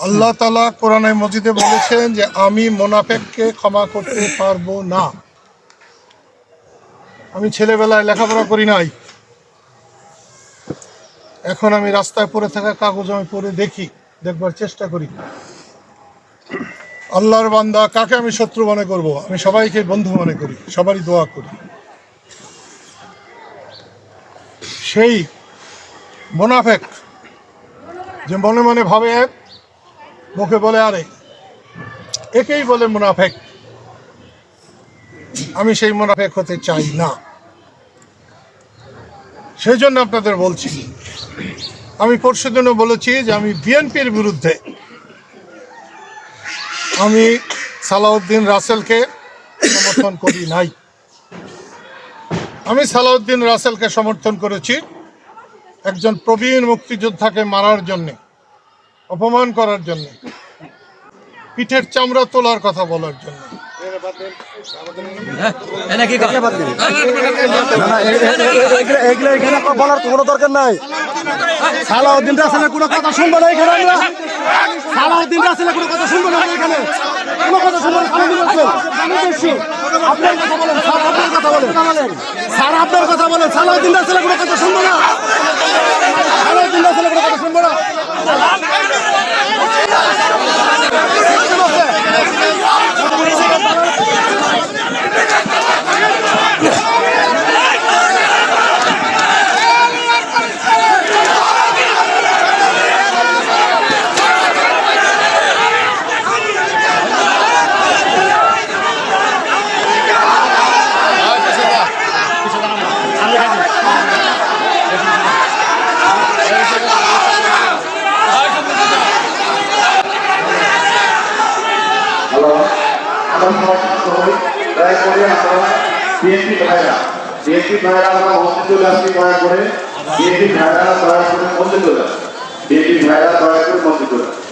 আল্লাহ তাআলা কোরআনে মজিদে বলেছেন যে আমি মুনাফিককে ক্ষমা করতে পারবো না। আমি ছেলেবেলায় লেখাপড়া করি নাই, এখন আমি রাস্তায় পড়ে থাকা কাগজ আমি পড়ে দেখবার চেষ্টা করি। আল্লাহর বান্দা কাকে আমি শত্রু মনে করব? আমি সবাইকে বন্ধু মনে করি, সবারই দোয়া করি। সেই মুনাফিক যে মনে মনে ভাবে এক, মুখে বলে আরেক, একেই বলে মুনাফিক। আমি সেই মুনাফিক হতে চাই না। সেই জন্য আপনাদের বলছি, আমি পরশুদিনও বলেছি যে আমি বিএনপির বিরুদ্ধে, আমি সালাউদ্দিন রাসেলকে সমর্থন করি নাই। আমি সালাউদ্দিন রাসেলকে সমর্থন করেছি একজন প্রবীণ মুক্তিযোদ্ধাকে মারার জন্যে, অপমান করার জন্যে, পিঠের চামড়া তোলার কথা বলার জন্য। বলার কোনো দরকার নাই। সালাউদ্দিন রাসেলের কোনো কথা শুনবো না এখানে। সালাউদ্দিন রাসেলের কোনো কথা শুনবো না এখানে, কোনো কথা শুনবো না। আপনার কথা বলেন, আপনার কথা বলেন, স্যার আপনার কথা বলেন। সালাউদ্দিন রাসেলের কোনো কথা শুনবো না। সালাউদ্দিন রাসেলের কোনো কথা শুনবো না। বিএনপি ভাইরা আমরা মসজিদ চলে আসছি, দয়া করে বিএনপি ভাইরা দয়া করে মসজিদ চলে আসছি, বিএনপি ভাইরা দয়া করে মসজিদ চলে আসছি।